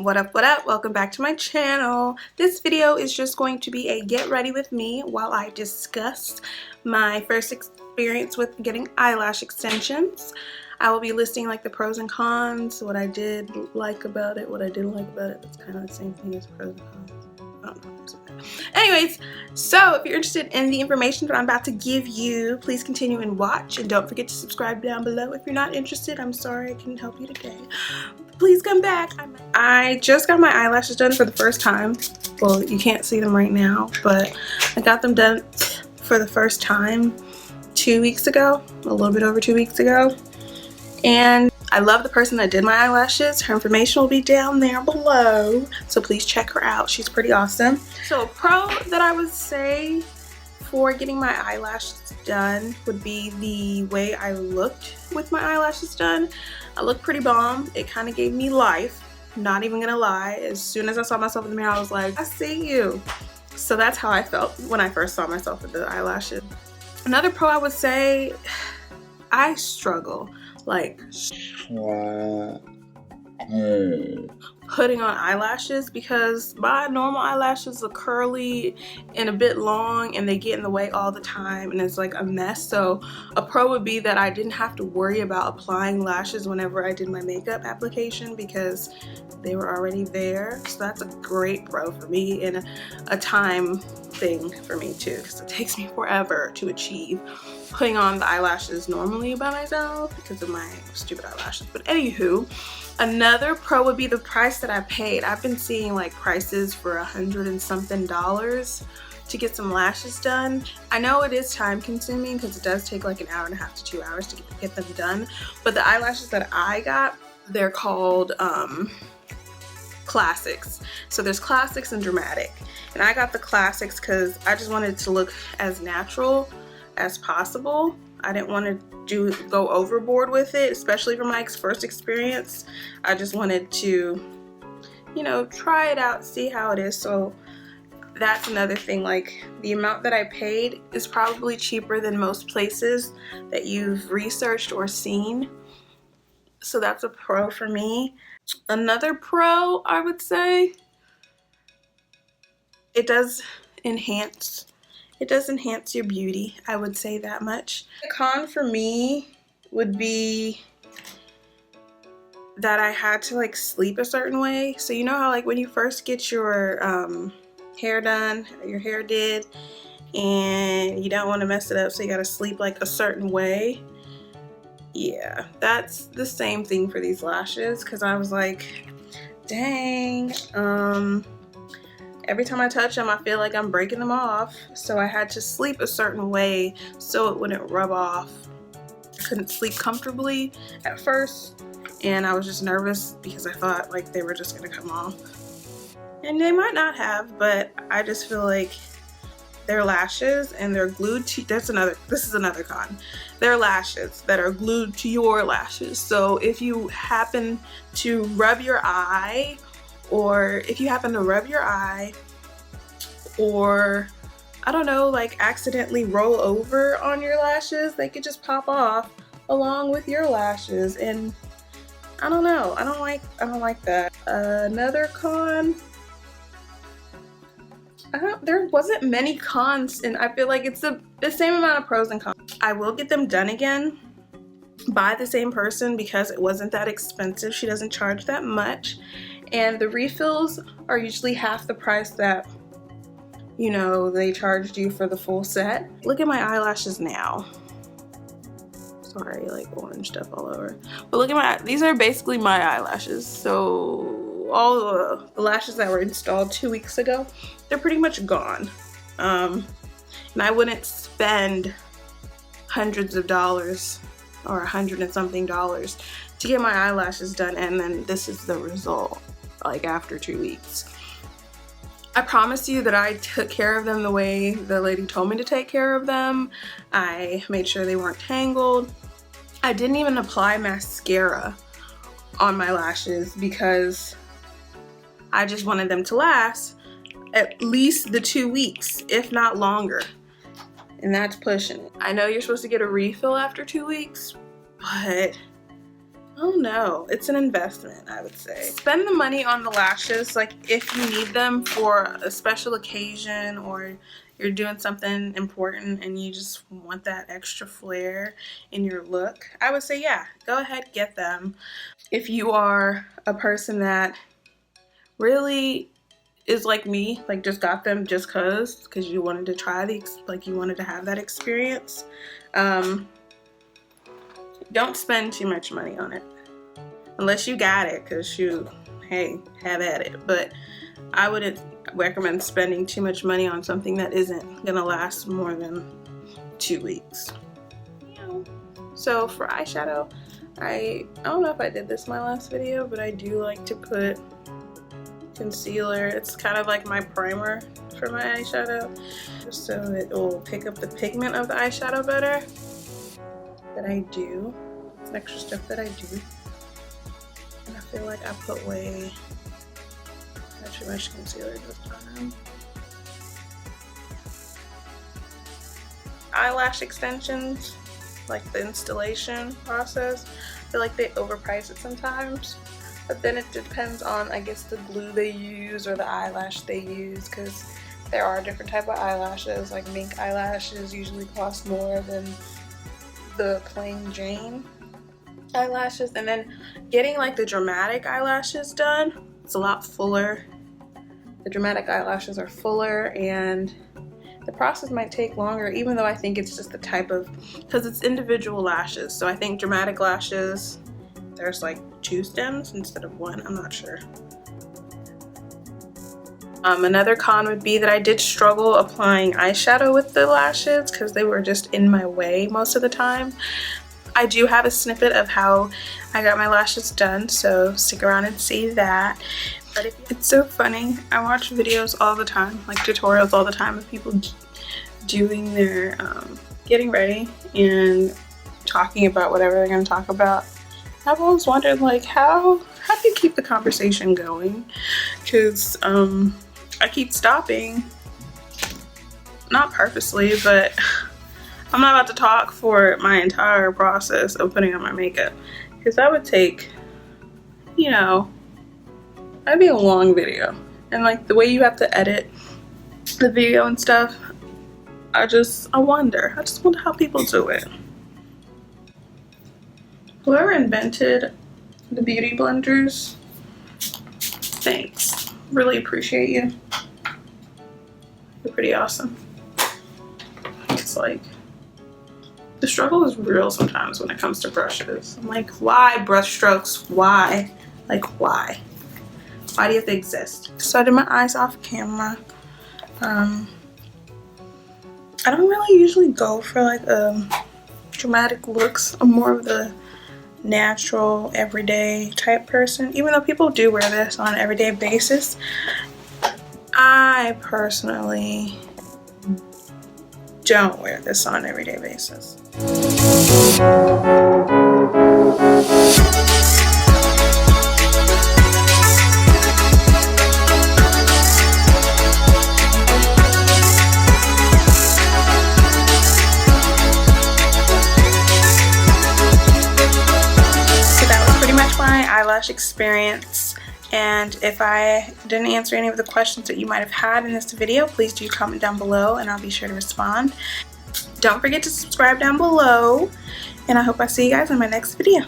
What up, what up? Welcome back to my channel. This video is just going to be a get ready with me while I discuss my first experience with getting eyelash extensions. I will be listing like the pros and cons, what I did like about it, what I didn't like about it. It's kind of the same thing as pros and cons. I don't know. Anyways, so if you're interested in the information that I'm about to give you, please continue and watch, and don't forget to subscribe down below. If you're not interested, I'm sorry I couldn't help you today. Please come back. I just got my eyelashes done for the first time. Well, you can't see them right now, but I got them done for the first time 2 weeks ago, a little bit over 2 weeks ago. And I love the person that did my eyelashes. Her information will be down there below, so please check her out. She's pretty awesome. So a pro that I would say for getting my eyelashes done would be the way I looked with my eyelashes done. I looked pretty bomb. It kind of gave me life, not even gonna lie. As soon as I saw myself in the mirror, I was like, I see you. So that's how I felt when I first saw myself with the eyelashes. Another pro I would say, I struggle like putting on eyelashes because my normal eyelashes are curly and a bit long, and they get in the way all the time, and it's like a mess. So a pro would be that I didn't have to worry about applying lashes whenever I did my makeup application because they were already there. So that's a great pro for me, and a time thing for me too, because it takes me forever to achieve putting on the eyelashes normally by myself because of my stupid eyelashes. But anywho, another pro would be the price that I paid. I've been seeing like prices for $100 and something to get some lashes done. I know it is time consuming because it does take like an hour and a half to 2 hours to get them done, but the eyelashes that I got, they're called classics. So there's classics and dramatic, and I got the classics because I just wanted to look as natural as possible. I didn't want to go overboard with it, especially for my first experience. I just wanted to, you know, try it out, see how it is. So that's another thing, like the amount that I paid is probably cheaper than most places that you've researched or seen. So that's a pro for me. Another pro, I would say, it does enhance your beauty. I would say that much. The con for me would be that I had to like sleep a certain way. So you know how like when you first get your hair done, your hair did, and you don't want to mess it up, so you gotta sleep like a certain way. Yeah, that's the same thing for these lashes, because I was like, dang, every time I touch them, I feel like I'm breaking them off. So I had to sleep a certain way so it wouldn't rub off. I couldn't sleep comfortably at first, and I was just nervous because I thought like they were just gonna come off. And they might not have, but I just feel like they're lashes and they're glued to, this is another con. They're lashes that are glued to your lashes. So if you happen to rub your eye, or I don't know, like accidentally roll over on your lashes, they could just pop off along with your lashes, and I don't know, I don't like that. Another con, there wasn't many cons, and I feel like it's the same amount of pros and cons. I will get them done again by the same person because it wasn't that expensive. She doesn't charge that much, and the refills are usually half the price that, you know, they charged you for the full set. Look at my eyelashes now. Sorry, like orange stuff all over. But look at these are basically my eyelashes. So all the lashes that were installed 2 weeks ago, they're pretty much gone. And I wouldn't spend hundreds of dollars or $100 and something to get my eyelashes done, and then this is the result, like after 2 weeks. I promise you that I took care of them the way the lady told me to take care of them. I made sure they weren't tangled. I didn't even apply mascara on my lashes because I just wanted them to last at least the 2 weeks, if not longer. And that's pushing it. I know you're supposed to get a refill after 2 weeks, but I don't don't know. It's an investment, I would say. Spend the money on the lashes, like if you need them for a special occasion or you're doing something important and you just want that extra flair in your look. I would say, yeah, go ahead, get them. If you are a person that really is like me, like just got them just because you wanted to try like you wanted to have that experience, don't spend too much money on it unless you got it, because shoot, hey, have at it. But I wouldn't recommend spending too much money on something that isn't gonna last more than 2 weeks. So for eyeshadow, I don't know if I did this in my last video, but I do like to put concealer. It's kind of like my primer for my eyeshadow, just so it will pick up the pigment of the eyeshadow better. That I do. It's extra stuff that I do. And I feel like I put way too much concealer this time. Eyelash extensions, like the installation process, I feel like they overprice it sometimes. But then it depends on, I guess, the glue they use or the eyelash they use, because there are different type of eyelashes. Like mink eyelashes usually cost more than the plain Jane eyelashes. And then getting like the dramatic eyelashes done, it's a lot fuller. The dramatic eyelashes are fuller and the process might take longer, even though I think it's just the type of, because it's individual lashes. So I think dramatic lashes, there's like 2 stems instead of 1, I'm not sure. Another con would be that I did struggle applying eyeshadow with the lashes because they were just in my way most of the time. I do have a snippet of how I got my lashes done, so stick around and see that. But it's so funny, I watch videos all the time, like tutorials all the time of people doing their getting ready and talking about whatever they're going to talk about. I've always wondered, like, how do you keep the conversation going? Because I keep stopping, not purposely, but I'm not about to talk for my entire process of putting on my makeup, because that would take, you know, that'd be a long video. And like the way you have to edit the video and stuff, I just wonder how people do it. Whoever invented the beauty blenders, thanks. Really appreciate you. You're pretty awesome. It's like, the struggle is real sometimes when it comes to brushes. I'm like, why brush strokes? Why? Like, why? Why do you have to exist? So I did my eyes off camera. I don't really usually go for like dramatic looks. I'm more of the natural, everyday type person. Even though people do wear this on an everyday basis, I personally don't wear this on an everyday basis. Eyelash experience, and if I didn't answer any of the questions that you might have had in this video, please do comment down below and I'll be sure to respond. Don't forget to subscribe down below, and I hope I see you guys in my next video.